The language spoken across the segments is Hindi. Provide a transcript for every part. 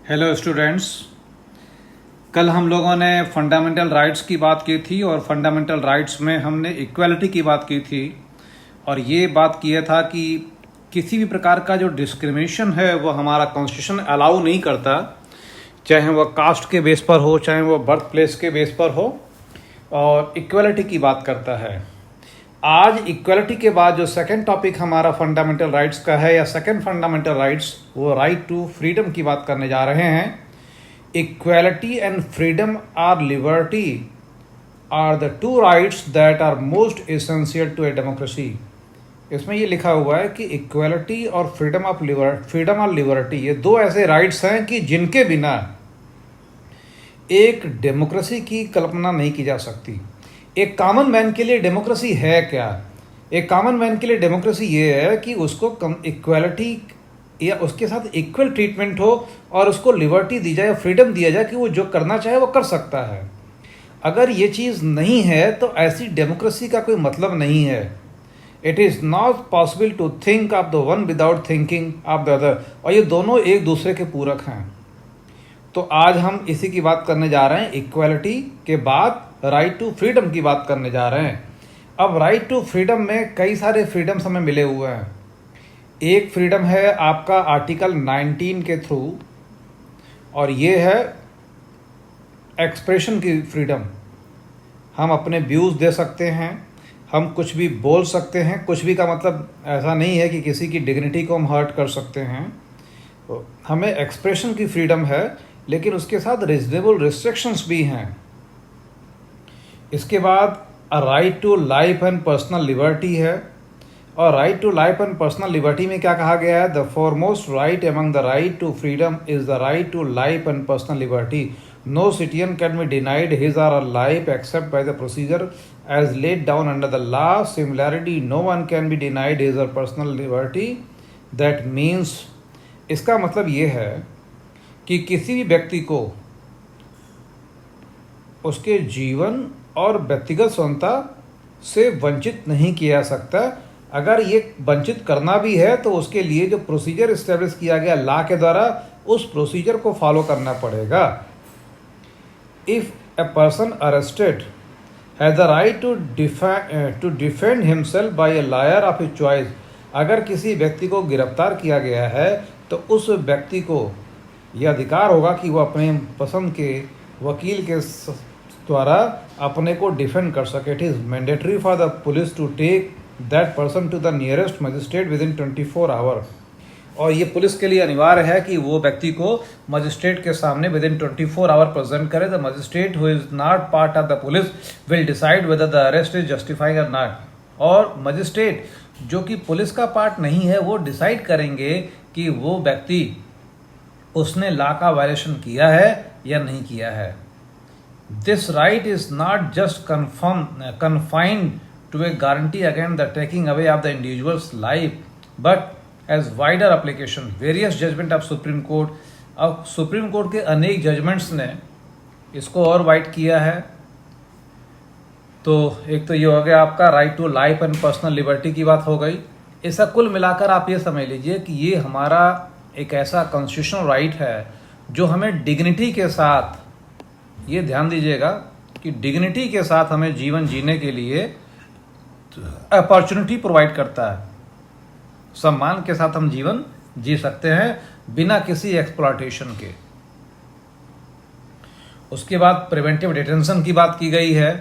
Hello students. कल हम लोगों ने फंडामेंटल राइट्स की बात की थी और फंडामेंटल राइट्स में हमने इक्वालिटी की बात की थी और ये बात किया था कि किसी भी प्रकार का जो डिस्क्रिमिनेशन है वो हमारा कॉन्स्टिट्यूशन अलाउ नहीं करता, चाहे वह कास्ट के बेस पर हो, चाहे वह बर्थ प्लेस के बेस पर हो, और इक्वालिटी की बात करता है। आज इक्वालिटी के बाद जो सेकंड टॉपिक हमारा फंडामेंटल राइट्स का है या सेकंड फंडामेंटल राइट्स, वो राइट टू फ्रीडम की बात करने जा रहे हैं। Equality and freedom or liberty are the two rights that are most essential to a democracy. इसमें ये लिखा हुआ है कि इक्वालिटी और फ्रीडम ऑफ लिबर्टी ये दो ऐसे राइट्स हैं कि जिनके बिना एक डेमोक्रेसी की कल्पना नहीं की जा सकती। एक कॉमन मैन के लिए डेमोक्रेसी है क्या? एक कॉमन मैन के लिए डेमोक्रेसी ये है कि उसको इक्वालिटी या उसके साथ इक्वल ट्रीटमेंट हो और उसको लिबर्टी दी जाए, फ्रीडम दिया जाए कि वो जो करना चाहे वो कर सकता है। अगर ये चीज़ नहीं है तो ऐसी डेमोक्रेसी का कोई मतलब नहीं है। It is not possible to think of the one without thinking of the other, और ये दोनों एक दूसरे के पूरक हैं। तो आज हम इसी की बात करने जा रहे हैं। इक्वालिटी के बाद राइट टू फ्रीडम की बात करने जा रहे हैं। अब राइट टू फ्रीडम में कई सारे फ्रीडम्स हमें मिले हुए हैं। एक फ्रीडम है आपका आर्टिकल 19 के थ्रू, और ये है एक्सप्रेशन की फ्रीडम। हम अपने व्यूज़ दे सकते हैं, हम कुछ भी बोल सकते हैं। कुछ भी का मतलब ऐसा नहीं है कि किसी की डिग्निटी को हम हर्ट कर सकते हैं। तो हमें एक्सप्रेशन की फ्रीडम है, लेकिन उसके साथ रिजनेबल रिस्ट्रिक्शंस भी हैं। इसके बाद right to life and personal liberty है, और right to life and personal liberty में क्या कहा गया है? The foremost right among the right to freedom is the right to life and personal liberty. No citizen can be denied his or a life except by the procedure as laid down under the law. Similarity, no one can be denied his or personal liberty. That means, इसका मतलब ये है कि किसी भी व्यक्ति को उसके जीवन और व्यक्तिगत स्वतंत्रता से वंचित नहीं किया जा सकता। अगर ये वंचित करना भी है तो उसके लिए जो प्रोसीजर इस्टेब्लिश किया गया लॉ के द्वारा, उस प्रोसीजर को फॉलो करना पड़ेगा। If a person arrested has the right to defend himself by a lawyer of his choice, अगर किसी व्यक्ति को गिरफ्तार किया गया है तो उस व्यक्ति को यह अधिकार होगा कि वह अपने पसंद के वकील के द्वारा अपने को डिफेंड कर सके। It is mandatory for the police to take that person to the nearest magistrate within 24 hour, और ये पुलिस के लिए अनिवार्य है कि वो व्यक्ति को मजिस्ट्रेट के सामने विद इन 24 आवर प्रेजेंट करे। The magistrate who is not part of the police will decide whether the arrest is justified और नॉट, और मजिस्ट्रेट जो कि पुलिस का पार्ट नहीं है वो डिसाइड करेंगे कि वो व्यक्ति उसने लॉ का वायलेशन किया है या नहीं किया है। This right is not just confined to a guarantee against the taking away of the individual's life, but as wider application. Various judgment of Supreme Court, अब सुप्रीम कोर्ट के अनेक जजमेंट्स ने इसको और वाइड किया है। तो एक तो ये हो गया आपका right to life and personal liberty की बात हो गई। ऐसा कुल मिलाकर आप ये समझ लीजिए कि ये हमारा एक ऐसा कॉन्स्टिट्यूशनल राइट है जो हमें डिग्निटी के साथ, ये ध्यान दीजिएगा कि डिग्निटी के साथ हमें जीवन जीने के लिए अपॉर्चुनिटी प्रोवाइड करता है। सम्मान के साथ हम जीवन जी सकते हैं बिना किसी एक्सप्लॉयटेशन के। उसके बाद प्रिवेंटिव डिटेंशन की बात की गई है।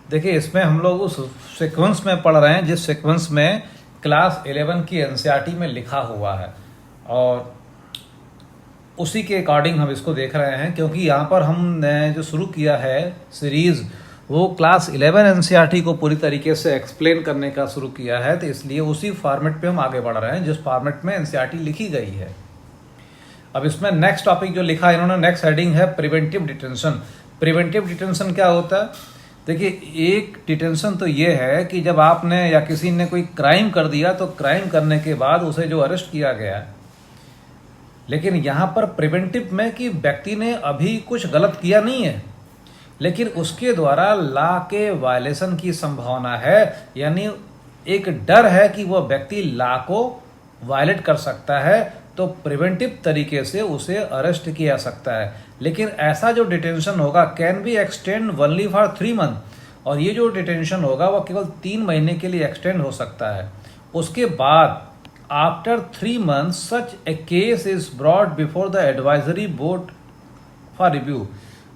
देखिए, इसमें हम लोग उस सीक्वेंस में पढ़ रहे हैं जिस सीक्वेंस में क्लास 11 की एनसीईआरटी में लिखा हुआ है, और उसी के अकॉर्डिंग हम इसको देख रहे हैं, क्योंकि यहाँ पर हमने जो शुरू किया है सीरीज़ वो क्लास 11 एनसीईआरटी को पूरी तरीके से एक्सप्लेन करने का शुरू किया है। तो इसलिए उसी फॉर्मेट पे हम आगे बढ़ रहे हैं जिस फॉर्मेट में एनसीईआरटी लिखी गई है। अब इसमें नेक्स्ट टॉपिक जो लिखा है इन्होंने, नेक्स्ट हेडिंग है प्रिवेंटिव डिटेंशन। प्रिवेंटिव डिटेंशन क्या होता है? देखिए, एक डिटेंशन तो ये है कि जब आपने या किसी ने कोई क्राइम कर दिया तो क्राइम करने के बाद उसे जो अरेस्ट किया गया, लेकिन यहाँ पर प्रिवेंटिव में कि व्यक्ति ने अभी कुछ गलत किया नहीं है, लेकिन उसके द्वारा लॉ के वायलेशन की संभावना है, यानी एक डर है कि वह व्यक्ति लॉ को वायलेट कर सकता है, तो प्रिवेंटिव तरीके से उसे अरेस्ट किया जा सकता है। लेकिन ऐसा जो डिटेंशन होगा can be extend only for 3 month, और ये जो डिटेंशन होगा वो केवल 3 महीने के लिए एक्सटेंड हो सकता है। उसके बाद after 3 months such A case is brought before the advisory board for review,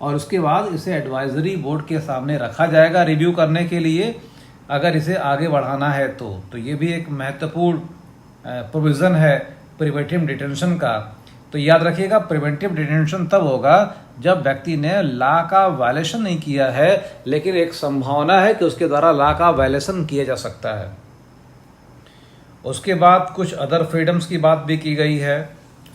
और उसके बाद इसे एडवाइजरी बोर्ड के सामने रखा जाएगा रिव्यू करने के लिए, अगर इसे आगे बढ़ाना है तो ये भी एक महत्वपूर्ण प्रोविज़न है प्रिवेंटिव डिटेंशन का। तो याद रखिएगा, प्रिवेंटिव डिटेंशन तब होगा जब व्यक्ति ने लॉ का वायलेशन नहीं किया है, लेकिन एक संभावना है कि उसके द्वारा लॉ का वायलेशन किया जा सकता है। उसके बाद कुछ अदर फ्रीडम्स की बात भी की गई है।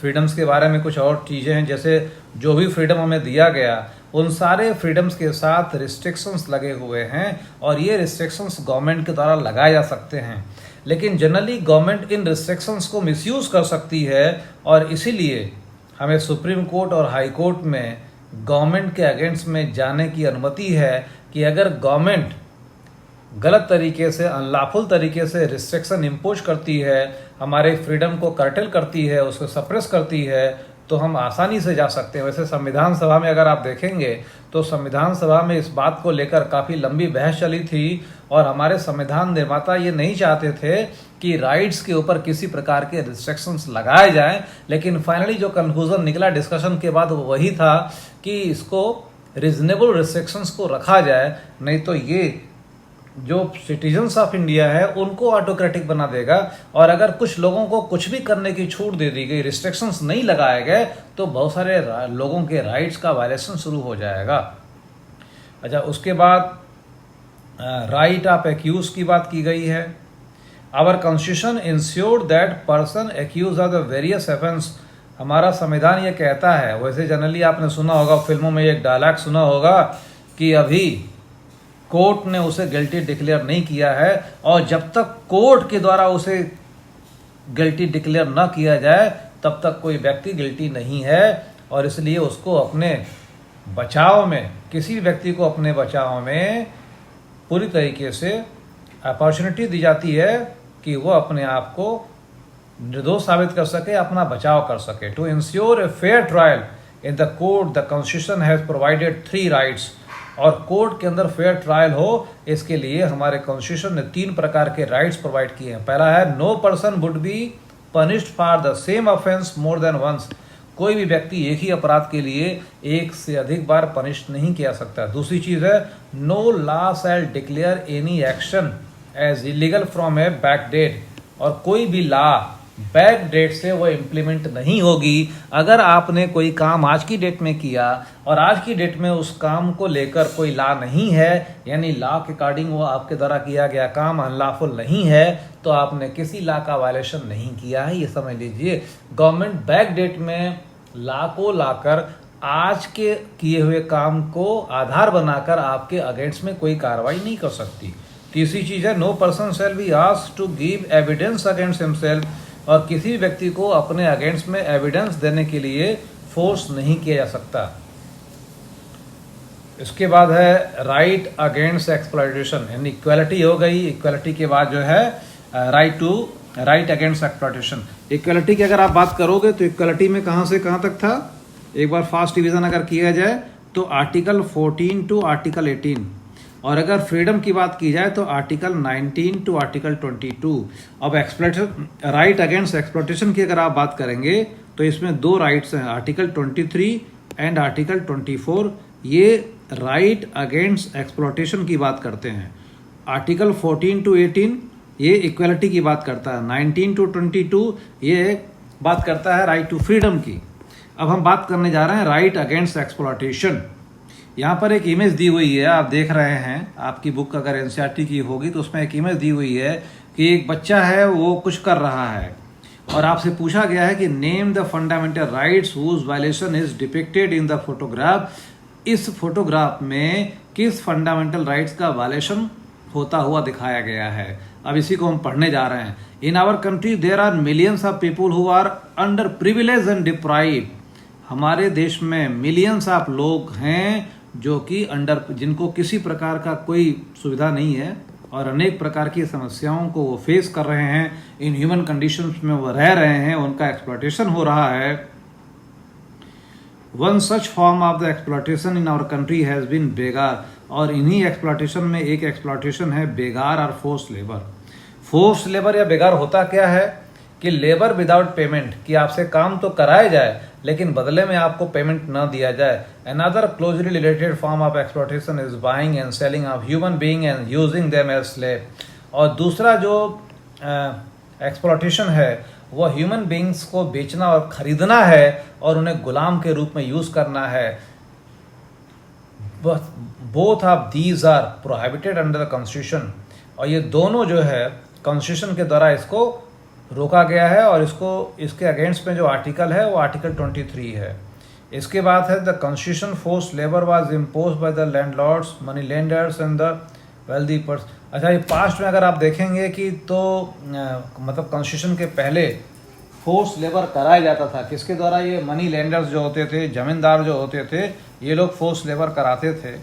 फ्रीडम्स के बारे में कुछ और चीज़ें हैं, जैसे जो भी फ्रीडम हमें दिया गया उन सारे फ्रीडम्स के साथ रिस्ट्रिक्शंस लगे हुए हैं, और ये रिस्ट्रिक्शंस गवर्नमेंट के द्वारा लगाए जा सकते हैं। लेकिन जनरली गवर्नमेंट इन रिस्ट्रिक्शंस को मिसयूज़ कर सकती है, और इसीलिए हमें सुप्रीम कोर्ट और हाई कोर्ट में गवर्नमेंट के अगेंस्ट में जाने की अनुमति है कि अगर गवर्नमेंट गलत तरीके से, अनलॉफुल तरीके से रिस्ट्रिक्शन इम्पोज करती है, हमारे फ्रीडम को कर्टेल करती है, उसको सप्रेस करती है, तो हम आसानी से जा सकते हैं। वैसे संविधान सभा में अगर आप देखेंगे तो संविधान सभा में इस बात को लेकर काफ़ी लंबी बहस चली थी, और हमारे संविधान निर्माता ये नहीं चाहते थे कि राइट्स के ऊपर किसी प्रकार के रिस्ट्रिक्शंस लगाए जाएं, लेकिन फाइनली जो कंक्लूजन निकला डिस्कशन के बाद वो वही था कि इसको रीजनेबल रिस्ट्रिक्शंस को रखा जाए, नहीं तो ये जो सिटीजन्स ऑफ इंडिया है उनको ऑटोक्रेटिक बना देगा। और अगर कुछ लोगों को कुछ भी करने की छूट दे दी गई, रिस्ट्रिक्शंस नहीं लगाए गए, तो बहुत सारे लोगों के राइट्स का वायलेशन शुरू हो जाएगा। अच्छा, उसके बाद राइट ऑफ एक्यूज की बात की गई है। Our constitution ensured that person accuse of the various offence, हमारा संविधान ये कहता है, वैसे जनरली आपने सुना होगा, फिल्मों में एक डायलॉग सुना होगा कि अभी कोर्ट ने उसे गिल्टी डिक्लेयर नहीं किया है, और जब तक कोर्ट के द्वारा उसे गिल्टी डिक्लेयर न किया जाए तब तक कोई व्यक्ति गिल्टी नहीं है। और इसलिए उसको अपने बचाव में, किसी भी व्यक्ति को अपने बचाव में पूरी तरीके से अपॉर्चुनिटी दी जाती है कि वो अपने आप को निर्दोष साबित कर सके, अपना बचाव कर सके। To insure a fair trial in the court the constitution has provided 3 rights, और कोर्ट के अंदर फेयर ट्रायल हो इसके लिए हमारे कॉन्स्टिट्यूशन ने 3 प्रकार के राइट्स प्रोवाइड किए हैं। पहला है no person would be punished for the same offence more than once, कोई भी व्यक्ति एक ही अपराध के लिए एक से अधिक बार पनिश नहीं किया सकता। दूसरी चीज है no law shall declare any action as illegal from a back date, और कोई भी लॉ बैक डेट से वो इम्प्लीमेंट नहीं होगी। अगर आपने कोई काम आज की डेट में किया और आज की डेट में उस काम को लेकर कोई लॉ नहीं है, यानी लॉ के अकॉर्डिंग वो आपके द्वारा किया गया काम अनलॉफुल नहीं है, तो आपने किसी लॉ का वायलेशन नहीं किया है, ये समझ लीजिए। गवर्नमेंट बैक डेट में लॉ को लाकर आज के किए हुए काम को आधार बनाकर आपके अगेंस्ट में कोई कार्रवाई नहीं कर सकती। तीसरी चीज है no person shall be asked to give evidence against himself, और किसी भी व्यक्ति को अपने अगेंस्ट में एविडेंस देने के लिए फोर्स नहीं किया जा सकता। इसके बाद है राइट अगेंस्ट एक्सप्लॉयटेशन, यानी इक्वालिटी हो गई। इक्वालिटी के बाद जो है राइट अगेंस्ट एक्सप्लॉयटेशन। इक्वालिटी की अगर आप बात करोगे तो इक्वालिटी में कहाँ से कहाँ तक था, एक बार फास्ट डिवीजन अगर किया जाए तो आर्टिकल 14 टू आर्टिकल 18, और अगर फ्रीडम की बात की जाए तो आर्टिकल 19 टू आर्टिकल 22। अब एक्सप्लॉयटेशन, राइट अगेंस्ट एक्सप्लॉयटेशन की अगर आप बात करेंगे तो इसमें 2 राइट्स हैं, आर्टिकल 23 एंड आर्टिकल 24। ये राइट अगेंस्ट एक्सप्लॉयटेशन की बात करते हैं। आर्टिकल 14 टू 18 ये इक्वालिटी की बात करता है, 19 टू 22 ये बात करता है राइट टू फ्रीडम की। अब हम बात करने जा रहे हैं राइट अगेंस्ट एक्सप्लॉयटेशन। यहाँ पर एक इमेज दी हुई है, आप देख रहे हैं, आपकी बुक अगर एनसीईआरटी की होगी तो उसमें एक इमेज दी हुई है कि एक बच्चा है वो कुछ कर रहा है, और आपसे पूछा गया है कि name the fundamental rights whose violation is depicted in the photograph. इस फोटोग्राफ में किस फंडामेंटल राइट्स का वायलेशन होता हुआ दिखाया गया है। अब इसी को हम पढ़ने जा रहे हैं। In our country there are millions of people who are under privilege and deprived. हमारे देश में मिलियंस ऑफ लोग हैं जो कि जिनको किसी प्रकार का कोई सुविधा नहीं है, और अनेक प्रकार की समस्याओं को वो फेस कर रहे हैं, इन ह्यूमन कंडीशंस में वो रह रहे हैं, उनका एक्सप्लॉयटेशन हो रहा है। One such form of the exploitation in our country has been बेगार, और इन्हीं एक्सप्लॉयटेशन में एक एक्सप्लॉयटेशन है बेगार और फोर्स लेबर। फोर्स लेबर या बेगार होता क्या है कि लेबर विदाउट पेमेंट, कि आपसे काम तो कराया जाए लेकिन बदले में आपको पेमेंट न दिया जाए। Another closely related form of exploitation is buying and selling of human being and using them as slave. और दूसरा जो एक्सप्लॉयटेशन है वो ह्यूमन बीइंग्स को बेचना और खरीदना है और उन्हें गुलाम के रूप में यूज करना है। Both of these are prohibited under the constitution, और ये दोनों जो है कॉन्स्टिट्यूशन के द्वारा इसको रोका गया है। और इसके अगेंस्ट में जो आर्टिकल है वो आर्टिकल 23 है। इसके बाद है the constitution force labour was impose by the landlords, money lenders and the wealthy person. अच्छा, ये पास्ट में अगर आप देखेंगे कि तो मतलब कॉन्स्टिट्यूशन के पहले फोर्स लेबर कराया जाता था। किसके द्वारा? ये मनी लेंडर्स जो होते थे, जमींदार जो होते थे, ये लोग फोर्स लेबर कराते थे।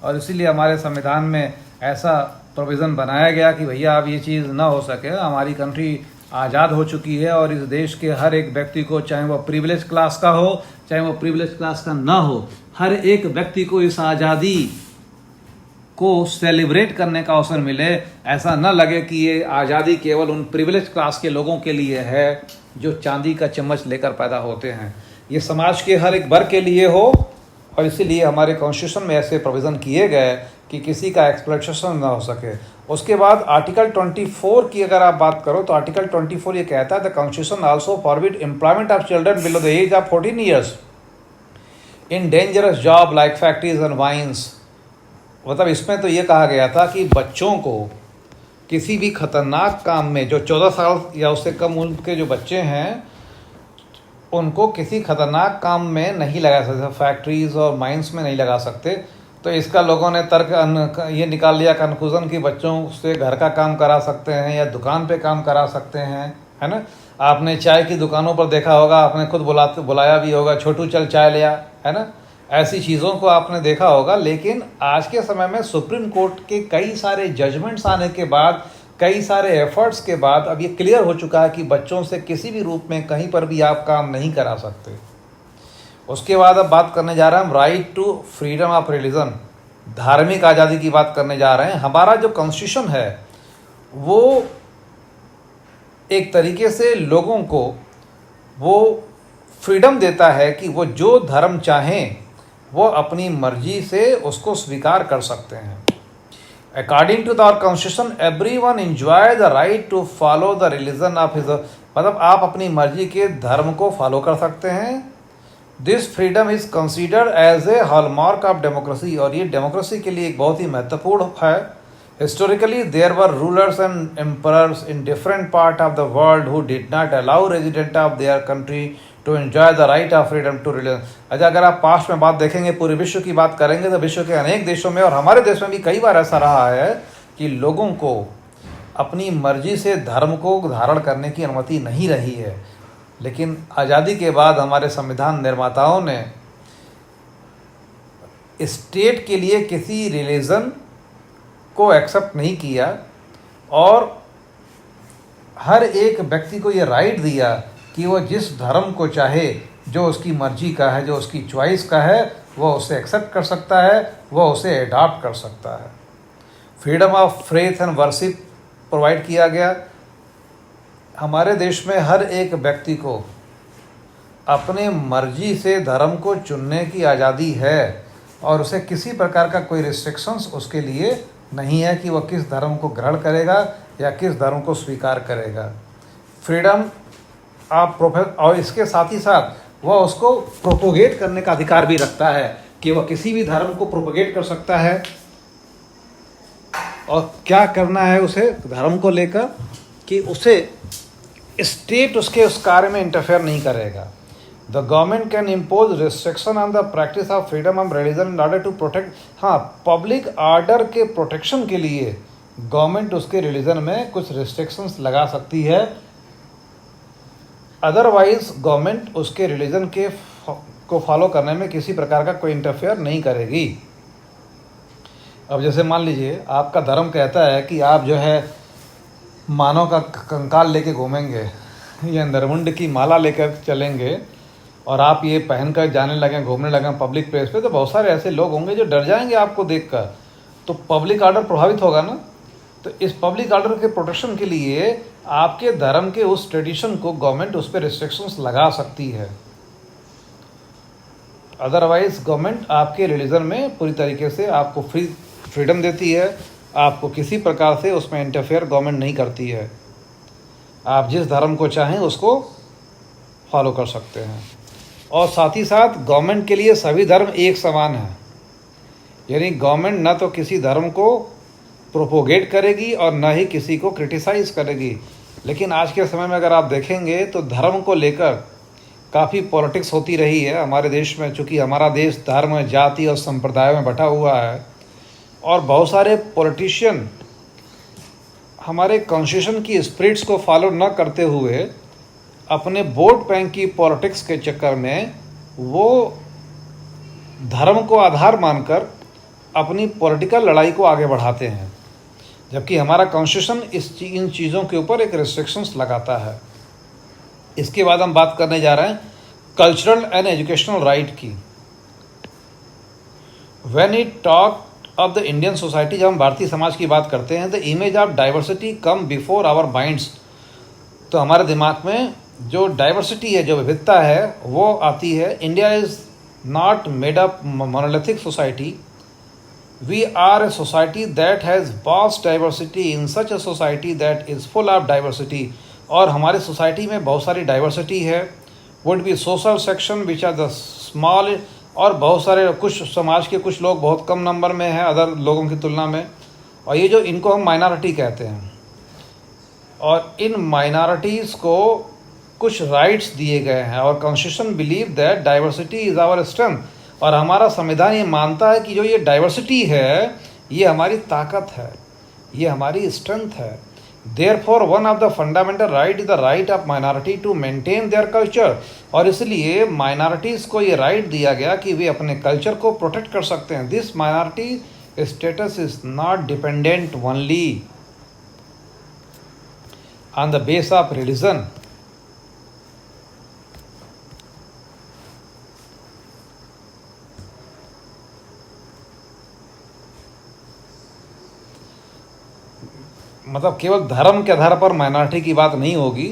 और इसीलिए हमारे संविधान में ऐसा प्रोविज़न बनाया गया कि भैया अब ये चीज़ ना हो सके। हमारी कंट्री आज़ाद हो चुकी है और इस देश के हर एक व्यक्ति को, चाहे वो प्रिविलेज क्लास का हो चाहे वो प्रिविलेज क्लास का ना हो, हर एक व्यक्ति को इस आज़ादी को सेलिब्रेट करने का अवसर मिले। ऐसा न लगे कि ये आज़ादी केवल उन प्रिविलेज क्लास के लोगों के लिए है जो चांदी का चम्मच लेकर पैदा होते हैं। ये समाज के हर एक वर्ग के लिए हो, और इसीलिए हमारे कॉन्स्टिट्यूशन में ऐसे प्रोविज़न किए गए कि किसी का एक्सप्लॉयटेशन ना हो सके। उसके बाद आर्टिकल 24 की अगर आप बात करो तो आर्टिकल 24 ये कहता है the constitution also forbid employment of children below the age of 14 years in dangerous job like factories and mines. मतलब इसमें तो ये कहा गया था कि बच्चों को किसी भी खतरनाक काम में, जो 14 साल या उससे कम उम्र के जो बच्चे हैं उनको किसी खतरनाक काम में नहीं लगा सकते, फैक्ट्रीज और माइंस में नहीं लगा सकते। तो इसका लोगों ने तर्क ये निकाल लिया कंक्लूजन कि बच्चों से घर का काम करा सकते हैं या दुकान पे काम करा सकते हैं, है ना। आपने चाय की दुकानों पर देखा होगा, आपने खुद बुलाया भी होगा, छोटू चल चाय लिया, है ना। ऐसी चीज़ों को आपने देखा होगा। लेकिन आज के समय में सुप्रीम कोर्ट के कई सारे जजमेंट्स आने के बाद, कई सारे एफर्ट्स के बाद अब ये क्लियर हो चुका है कि बच्चों से किसी भी रूप में कहीं पर भी आप काम नहीं करा सकते। उसके बाद अब बात करने जा रहे हैं हम right to freedom of religion, धार्मिक आज़ादी की बात करने जा रहे हैं। हमारा जो कॉन्स्टिट्यूशन है वो एक तरीके से लोगों को वो फ्रीडम देता है कि वो जो धर्म चाहें वो अपनी मर्जी से उसको स्वीकार कर सकते हैं। According to our constitution everyone enjoy the right to follow the religion of his, मतलब आप अपनी मर्जी के धर्म को फॉलो कर सकते हैं। This freedom is considered as a hallmark of democracy, और ये डेमोक्रेसी के लिए एक बहुत ही महत्वपूर्ण है। Historically there were rulers and emperors in different part of the world who did not allow resident of their country to enjoy the right of freedom to religion. अच्छा, अगर आप पास्ट में बात देखेंगे, पूरे विश्व की बात करेंगे, तो विश्व के अनेक देशों में और हमारे देश में भी कई बार ऐसा रहा है कि लोगों को अपनी मर्जी से धर्म को धारण करने की अनुमति नहीं रही है। लेकिन आज़ादी के बाद हमारे संविधान निर्माताओं ने स्टेट के लिए किसी रिलीजन को एक्सेप्ट नहीं किया और हर एक व्यक्ति को ये राइट दिया कि वो जिस धर्म को चाहे, जो उसकी मर्जी का है, जो उसकी चॉइस का है, वो उसे एक्सेप्ट कर सकता है, वो उसे अडॉप्ट कर सकता है। Freedom of faith and worship provide किया गया। हमारे देश में हर एक व्यक्ति को अपने मर्जी से धर्म को चुनने की आज़ादी है और उसे किसी प्रकार का कोई रिस्ट्रिक्शंस उसके लिए नहीं है कि वह किस धर्म को ग्रहण करेगा या किस धर्म को स्वीकार करेगा। फ्रीडम ऑफ और इसके साथ ही साथ वह उसको प्रोपोगेट करने का अधिकार भी रखता है कि वह किसी भी धर्म को प्रोपोगेट कर सकता है। और क्या करना है उसे धर्म को लेकर कि उसे स्टेट उसके उस कार्य में इंटरफेयर नहीं करेगा। The government can impose restriction on the practice of freedom of religion in order to protect, हाँ, पब्लिक ऑर्डर के प्रोटेक्शन के लिए गवर्नमेंट उसके रिलीजन में कुछ रिस्ट्रिक्शंस लगा सकती है। अदरवाइज गवर्नमेंट उसके रिलीजन को फॉलो करने में किसी प्रकार का कोई इंटरफेयर नहीं करेगी। अब जैसे मान लीजिए आपका धर्म कहता है कि आप जो है मानव का कंकाल लेके घूमेंगे या नरमुंड की माला लेकर चलेंगे और आप ये पहन कर जाने लगें, घूमने लगें पब्लिक प्लेस पे, तो बहुत सारे ऐसे लोग होंगे जो डर जाएंगे आपको देखकर, तो पब्लिक ऑर्डर प्रभावित होगा ना। तो इस पब्लिक ऑर्डर के प्रोटेक्शन के लिए आपके धर्म के उस ट्रेडिशन को गवर्नमेंट उस पर रिस्ट्रिक्शंस लगा सकती है। अदरवाइज गवर्नमेंट आपके रिलीजन में पूरी तरीके से आपको फ्रीडम देती है, आपको किसी प्रकार से उसमें इंटरफेयर गवर्नमेंट नहीं करती है। आप जिस धर्म को चाहें उसको फॉलो कर सकते हैं। और साथ ही साथ गवर्नमेंट के लिए सभी धर्म एक समान है, यानी गवर्नमेंट न तो किसी धर्म को प्रोपोगेट करेगी और न ही किसी को क्रिटिसाइज़ करेगी। लेकिन आज के समय में अगर आप देखेंगे तो धर्म को लेकर काफ़ी पॉलिटिक्स होती रही है हमारे देश में, चूँकि हमारा देश धर्म, जाति और संप्रदाय में बटा हुआ है और बहुत सारे पॉलिटिशियन हमारे कॉन्स्टिट्यूशन की स्पिरिट्स को फॉलो न करते हुए अपने वोट बैंक की पॉलिटिक्स के चक्कर में वो धर्म को आधार मानकर अपनी पॉलिटिकल लड़ाई को आगे बढ़ाते हैं, जबकि हमारा कॉन्स्टिट्यूशन इन चीज़ों के ऊपर एक रिस्ट्रिक्शंस लगाता है। इसके बाद हम बात करने जा रहे हैं कल्चरल एंड एजुकेशनल राइट की। When it talk of the Indian society, जब हम भारतीय समाज की बात करते हैं, the image of diversity come before our minds, तो हमारे दिमाग में जो डाइवर्सिटी है, जो विविधता है, वो आती है। India is not made up monolithic society, we are a society that has vast diversity, in such a society that is full of diversity. और हमारी सोसाइटी में बहुत सारी डाइवर्सिटी है। Would be social section which are the small, और बहुत सारे कुछ समाज के कुछ लोग बहुत कम नंबर में हैं अदर लोगों की तुलना में, और ये जो इनको हम माइनॉरिटी कहते हैं। और इन माइनॉरिटीज़ को कुछ राइट्स दिए गए हैं और constitution believe that diversity is our strength, और हमारा संविधान ये मानता है कि जो ये डाइवर्सिटी है ये हमारी ताकत है, ये हमारी स्ट्रेंथ है। Therefore, one of the fundamental right is the right of minority to maintain their culture, और इसलिए माइनॉरिटीज़ को ये राइट दिया गया कि वे अपने कल्चर को प्रोटेक्ट कर सकते हैं। This minority status is not dependent only on the base of religion, मतलब केवल धर्म के आधार पर माइनॉरिटी की बात नहीं होगी,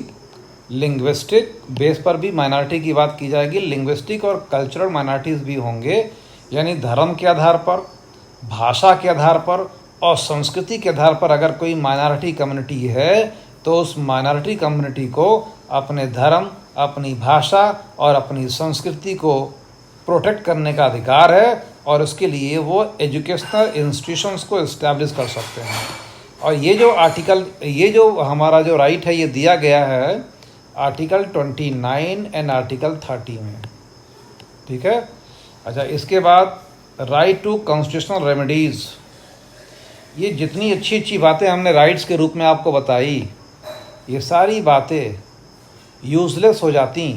लिंग्विस्टिक बेस पर भी माइनॉरिटी की बात की जाएगी। लिंग्विस्टिक और कल्चरल माइनॉरिटीज़ भी होंगे, यानी धर्म के आधार पर, भाषा के आधार पर और संस्कृति के आधार पर अगर कोई माइनॉरिटी कम्युनिटी है तो उस माइनॉरिटी कम्युनिटी को अपने धर्म, अपनी भाषा और अपनी संस्कृति को प्रोटेक्ट करने का अधिकार है, और उसके लिए वो एजुकेशनल इंस्टीट्यूशंस को इस्टेब्लिश कर सकते हैं। और ये जो हमारा जो राइट है ये दिया गया है आर्टिकल 29 एंड आर्टिकल 30 में, ठीक है। अच्छा, इसके बाद राइट टू कॉन्स्टिट्यूशनल रेमेडीज़, ये जितनी अच्छी अच्छी बातें हमने राइट्स के रूप में आपको बताई, ये सारी बातें यूजलेस हो जाती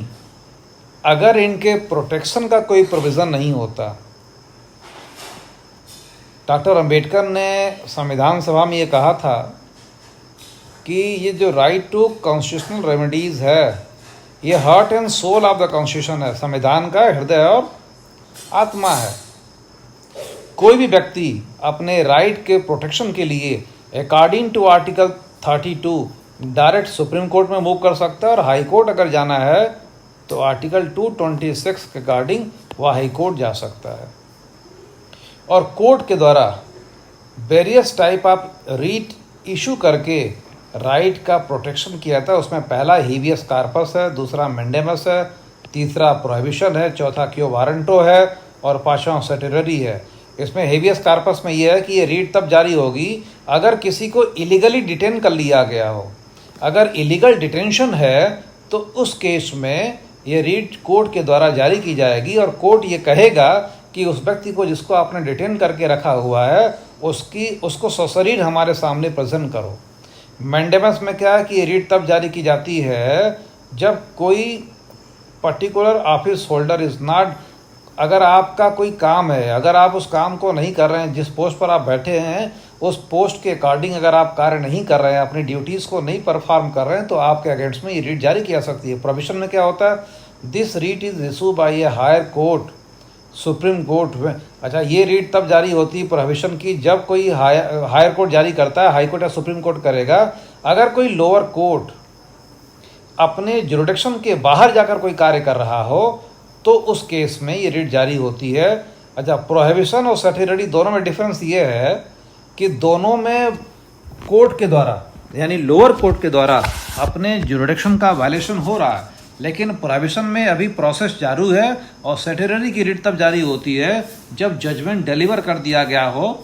अगर इनके प्रोटेक्शन का कोई प्रोविज़न नहीं होता। डॉक्टर अंबेडकर ने संविधान सभा में ये कहा था कि ये जो राइट टू कॉन्स्टिट्यूशनल रेमेडीज़ है ये heart and soul of the constitution है, संविधान का हृदय और आत्मा है। कोई भी व्यक्ति अपने राइट के प्रोटेक्शन के लिए according to article 32 direct supreme court में मूव कर सकता है, और हाई कोर्ट अगर जाना है तो आर्टिकल 226 के अकॉर्डिंग वह हाई कोर्ट जा सकता है। और कोर्ट के द्वारा various type of writ issue करके राइट का प्रोटेक्शन किया था। उसमें पहला हीवियस कार्पस है, दूसरा मेंडेमस है, तीसरा प्रोहिबिशन है, चौथा क्यो वारंटो है और पांचवा सेटेररी है। इसमें हेवियस कार्पस में यह है कि ये रीट तब जारी होगी अगर किसी को इलीगली डिटेन कर लिया गया हो। अगर इलीगल डिटेंशन है तो उस केस में ये रीट कोर्ट के द्वारा जारी की जाएगी, और कोर्ट ये कहेगा कि उस व्यक्ति को जिसको आपने डिटेन करके रखा हुआ है उसको सशरीर हमारे सामने प्रेजेंट करो। मैंडेमस में क्या है कि ये रीट तब जारी की जाती है जब कोई particular office holder is not अगर आपका कोई काम है, अगर आप उस काम को नहीं कर रहे हैं, जिस पोस्ट पर आप बैठे हैं उस पोस्ट के अकॉर्डिंग अगर आप कार्य नहीं कर रहे हैं, अपनी ड्यूटीज़ को नहीं परफॉर्म कर रहे हैं, तो आपके अगेंस्ट में ये रीट जारी की जा सकती है। प्रोविजन में क्या होता है, this writ is issue by a higher court, supreme court में। अच्छा, ये रीट तब जारी होती है प्रोविजन की जब कोई हायर कोर्ट जारी करता है, हाई कोर्ट या सुप्रीम कोर्ट करेगा। अगर कोई लोअर कोर्ट अपने जुरिडिक्शन के बाहर जाकर कोई कार्य कर रहा हो तो उस केस में ये रीट जारी होती है। अच्छा, प्रोहिबिशन और सर्टिलिटी दोनों में डिफरेंस ये है कि दोनों में कोर्ट के द्वारा यानी लोअर कोर्ट के द्वारा अपने जुरिडिक्शन का वायलेशन हो रहा है, लेकिन प्रोहिबिशन में अभी प्रोसेस चालू है और सर्टिलिटी की रीट तब जारी होती है जब जजमेंट डिलीवर कर दिया गया हो,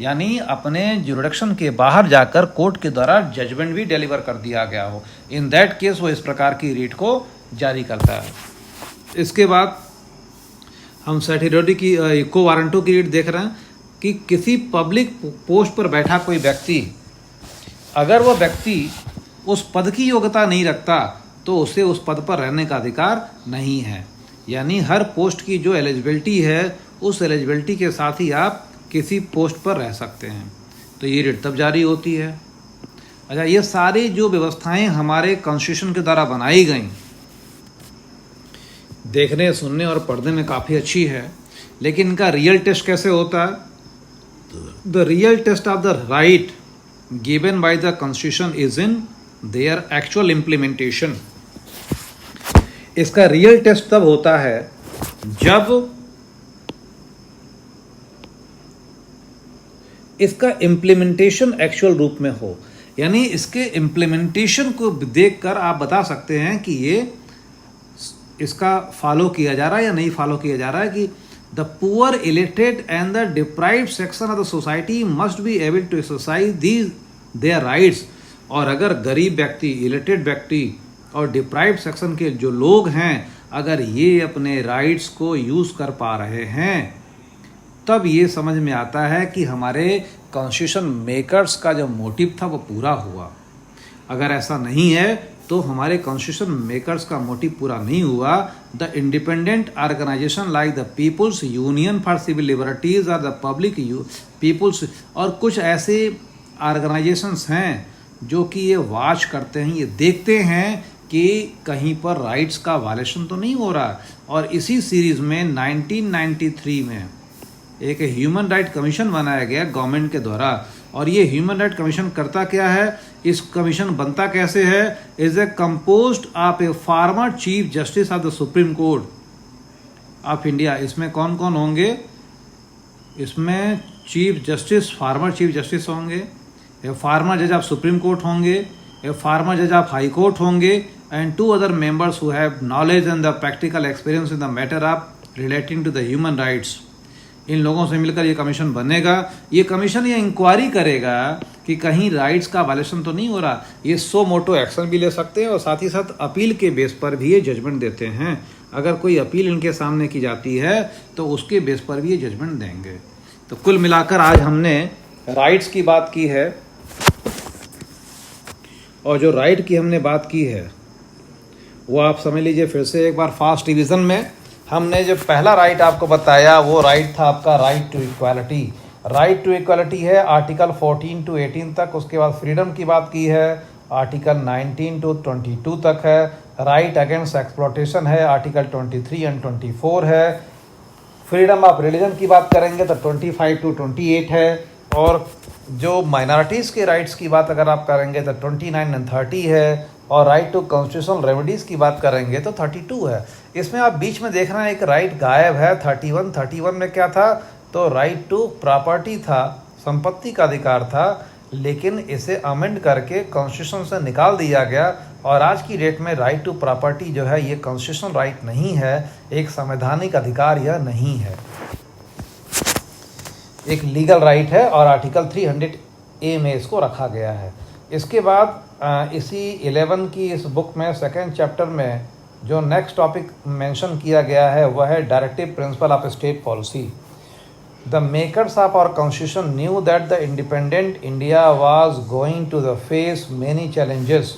यानी अपने जुरिडिक्शन के बाहर जाकर कोर्ट के द्वारा जजमेंट भी डिलीवर कर दिया गया हो। इन दैट केस वो इस प्रकार की रीट को जारी करता है। इसके बाद हम सर्टिलिटी की को वारंटो की रीट देख रहे हैं कि किसी पब्लिक पोस्ट पर बैठा कोई व्यक्ति, अगर वह व्यक्ति उस पद की योग्यता नहीं रखता तो उसे उस पद पर रहने का अधिकार नहीं है। यानी हर पोस्ट की जो एलिजिबिलिटी है उस एलिजिबिलिटी के साथ ही आप किसी पोस्ट पर रह सकते हैं, तो ये रीट तब जारी होती है। अच्छा, ये सारी जो व्यवस्थाएं हमारे कॉन्स्टिट्यूशन के द्वारा बनाई गई देखने, सुनने और पढ़ने में काफ़ी अच्छी है, लेकिन इनका रियल टेस्ट कैसे होता है? The real test of the right given by the constitution is in their actual implementation. इसका रियल टेस्ट तब होता है जब इसका इम्प्लीमेंटेशन एक्चुअल रूप में हो, यानी इसके इम्प्लीमेंटेशन को देखकर आप बता सकते हैं कि ये इसका फॉलो किया जा रहा है या नहीं फॉलो किया जा रहा है। कि the poor, illiterate and the deprived section of the society must be able to exercise these their rights. और अगर गरीब व्यक्ति, इलिटरेट व्यक्ति और डिप्राइव्ड सेक्शन के जो लोग हैं, अगर ये अपने राइट्स को यूज़ कर पा रहे हैं, तब ये समझ में आता है कि हमारे कॉन्स्टिट्यूशन मेकर्स का जो मोटिव था वो पूरा हुआ। अगर ऐसा नहीं है तो हमारे कॉन्स्टिट्यूशन मेकर्स का मोटिव पूरा नहीं हुआ। The independent organisation like the people's union for civil liberties और द पब्लिक पीपुल्स, और कुछ ऐसे ऑर्गेनाइजेशंस हैं जो कि ये वॉच करते हैं, ये देखते हैं कि कहीं पर राइट्स का वायलेशन तो नहीं हो रहा। और इसी सीरीज़ में 1993 में एक ह्यूमन राइट कमीशन बनाया गया गवर्नमेंट के द्वारा। और ये ह्यूमन राइट कमीशन करता क्या है, इस कमीशन बनता कैसे है? Is a composed of a former chief justice of the Supreme Court of India. इसमें कौन कौन होंगे? इसमें chief justice, former chief justice होंगे, ए फॉर्मर जज ऑफ सुप्रीम कोर्ट होंगे, ए फॉर्मर जज ऑफ हाई कोर्ट होंगे, and 2 other members who have knowledge and the practical experience in the matter of relating to the human rights. इन लोगों से मिलकर ये कमीशन बनेगा। ये कमीशन ये इंक्वायरी करेगा कि कहीं राइट्स का वायलेशन तो नहीं हो रहा। ये सो मोटो एक्शन भी ले सकते हैं और साथ ही साथ अपील के बेस पर भी ये जजमेंट देते हैं। अगर कोई अपील इनके सामने की जाती है तो उसके बेस पर भी ये जजमेंट देंगे। तो कुल मिलाकर आज हमने राइट्स की बात की है, और जो राइट की हमने बात की है वो आप समझ लीजिए फिर से एक बार फास्ट रिवीजन में। हमने जो पहला राइट आपको बताया वो राइट था आपका right to equality. Right to equality है आर्टिकल 14 to 18 तक। उसके बाद फ्रीडम की बात की है आर्टिकल 19 to 22 तक है। राइट अगेंस्ट एक्सप्लॉयटेशन है आर्टिकल 23 and 24 है। फ्रीडम ऑफ रिलीजन की बात करेंगे तो 25 to 28 है। और जो माइनॉरिटीज़ के राइट्स की बात अगर आप करेंगे तो 29 and 30 है। और राइट टू कॉन्स्टिट्यूशनल रेमेडीज़ की बात करेंगे तो 32 है। इसमें आप बीच में देख रहे हैं एक राइट गायब है 31 में क्या था? तो राइट टू प्रॉपर्टी था, संपत्ति का अधिकार था, लेकिन इसे अमेंड करके कॉन्स्टिट्यूशन से निकाल दिया गया। और आज की डेट में राइट टू प्रॉपर्टी जो है ये कॉन्स्टिट्यूशनल राइट नहीं है, एक संवैधानिक अधिकार यह नहीं है, एक लीगल राइट है और आर्टिकल 300A में इसको रखा गया है। इसके बाद इसी 11 की इस बुक में सेकेंड चैप्टर में जो नेक्स्ट टॉपिक मेंशन किया गया है वह है directive principle of state policy. The makers of our constitution knew that the independent India was going to the face many challenges.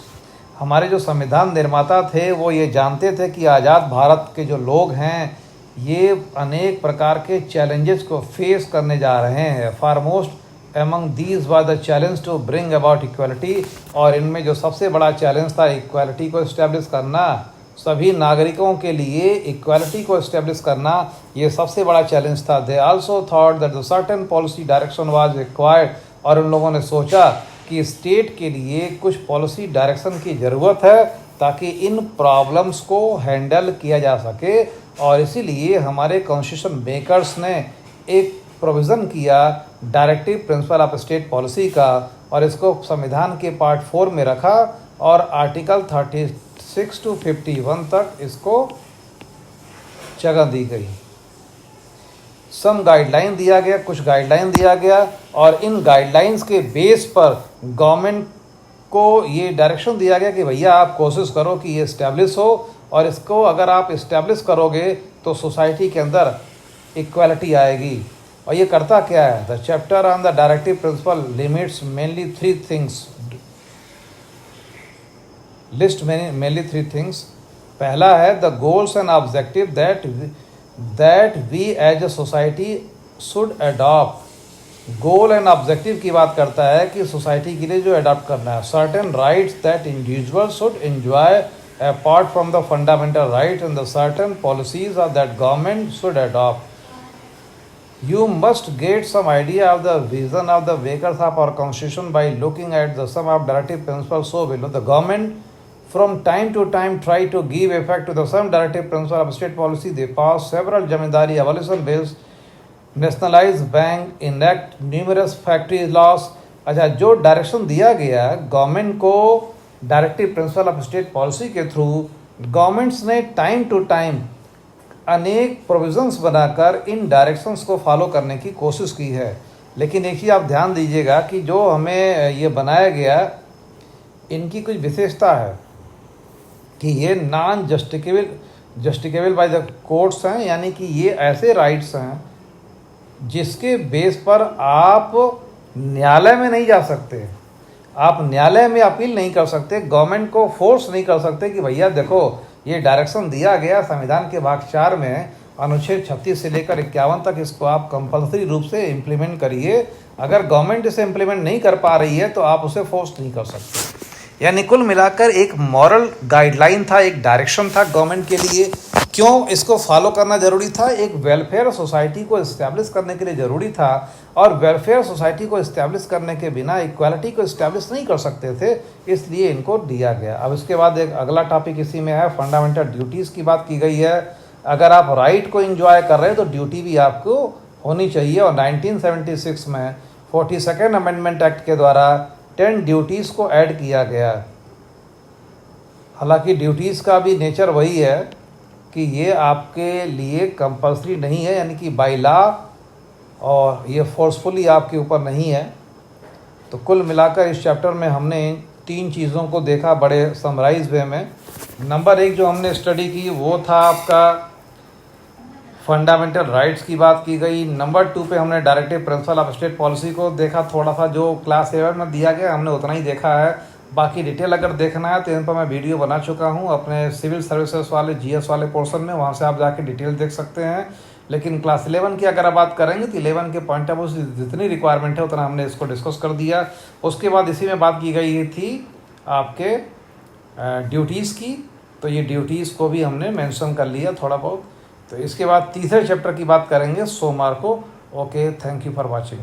हमारे जो संविधान निर्माता थे वो ये जानते थे कि आज़ाद भारत के जो लोग हैं ये अनेक प्रकार के चैलेंजेस को फेस करने जा रहे हैं। Foremost among these was the challenge to bring about equality, और इनमें जो सबसे बड़ा चैलेंज था इक्वालिटी को इस्टेब्लिश करना, सभी नागरिकों के लिए इक्वालिटी को इस्टेब्लिश करना, ये सबसे बड़ा चैलेंज था। They also thought that the certain policy direction was required, और उन लोगों ने सोचा कि स्टेट के लिए कुछ पॉलिसी डायरेक्शन की ज़रूरत है ताकि इन प्रॉब्लम्स को हैंडल किया जा सके। और इसीलिए हमारे कॉन्स्टिट्यूशन मेकर्स ने एक प्रोविज़न किया directive principle of state policy का, और इसको संविधान के पार्ट 4 में रखा, और आर्टिकल 36 to 51 तक इसको जगह दी गई। सम गाइडलाइन दिया गया, कुछ गाइडलाइन दिया गया, और इन गाइडलाइंस के बेस पर गवर्नमेंट को ये डायरेक्शन दिया गया कि भैया आप कोशिश करो कि ये इस्टेब्लिश हो, और इसको अगर आप इस्टेब्लिश करोगे तो सोसाइटी के अंदर इक्वालिटी आएगी। और ये करता क्या है? The chapter on the directive principle limits mainly three things, list mainly three things. पहला है the goals and objective that we as a society should adopt. Goal and objective की बात करता है कि सोसाइटी के लिए जो अडॉप्ट करना है। Certain rights that individual should enjoy apart from the fundamental right, and the certain policies of that government should adopt. You must get some idea of the vision of the makers of our constitution by looking at the sum of directive principles so below. The government from time to time try to give effect to the some directive principle of state policy. They pass several zamindari abolition bills, nationalize bank, enact numerous factory laws. अच्छा, जो डायरेक्शन दिया गया गवर्नमेंट को directive principle of state policy के थ्रू, गवर्नमेंट्स ने टाइम टू टाइम अनेक प्रोविज़न्स बनाकर इन डायरेक्शंस को फॉलो करने की कोशिश की है। लेकिन एक चीज़ आप ध्यान दीजिएगा कि जो हमें ये बनाया गया, इनकी कुछ विशेषता है कि ये नॉन जस्टिकेबल बाय द कोर्ट्स हैं, यानी कि ये ऐसे राइट्स हैं जिसके बेस पर आप न्यायालय में नहीं जा सकते, आप न्यायालय में अपील नहीं कर सकते, गवर्नमेंट को फोर्स नहीं कर सकते कि भैया देखो ये डायरेक्शन दिया गया संविधान के भाग 4 में अनुच्छेद 36 से लेकर 51 तक, इसको आप कंपल्सरी रूप से इम्प्लीमेंट करिए। अगर गवर्नमेंट इसे इम्प्लीमेंट नहीं कर पा रही है तो आप उसे फोर्स नहीं कर सकते। यानी कुल मिलाकर एक मॉरल गाइडलाइन था, एक डायरेक्शन था गवर्नमेंट के लिए। क्यों इसको फॉलो करना ज़रूरी था? एक वेलफेयर सोसाइटी को इस्टेब्लिश करने के लिए ज़रूरी था, और वेलफेयर सोसाइटी को इस्टेब्लिश करने के बिना इक्वालिटी को इस्टेब्लिश नहीं कर सकते थे, इसलिए इनको दिया गया। अब इसके बाद एक अगला टॉपिक इसी में है, फंडामेंटल ड्यूटीज़ की बात की गई है। अगर आप राइट को इंजॉय कर रहे हैं तो ड्यूटी भी आपको होनी चाहिए, और 1976 में 42nd अमेंडमेंट एक्ट के द्वारा 10 ड्यूटीज़ को ऐड किया गया। हालांकि ड्यूटीज़ का भी नेचर वही है कि ये आपके लिए कंपल्सरी नहीं है, यानी कि बाय लॉ, और ये फोर्सफुली आपके ऊपर नहीं है। तो कुल मिलाकर इस चैप्टर में हमने 3 चीज़ों को देखा बड़े समराइज वे में। नंबर 1 जो हमने स्टडी की वो था आपका फंडामेंटल राइट्स की बात की गई। नंबर 2 पे हमने directive principle of state policy को देखा, थोड़ा सा जो क्लास 7 में दिया गया हमने उतना ही देखा है। बाकी डिटेल अगर देखना है तो इन पर मैं वीडियो बना चुका हूँ अपने सिविल सर्विसेज वाले जीएस वाले पोर्शन में, वहाँ से आप जाके डिटेल देख सकते हैं। लेकिन क्लास 11 की अगर आप बात करेंगे तो 11 के पॉइंट ऑफ व्यू से जितनी रिक्वायरमेंट है उतना हमने इसको डिस्कस कर दिया। उसके बाद इसी में बात की गई थी आपके ड्यूटीज़ की, तो ये ड्यूटीज़ को भी हमने मेंशन कर लिया थोड़ा बहुत। तो इसके बाद तीसरे चैप्टर की बात करेंगे सोमवार को। Okay, thank you for watching.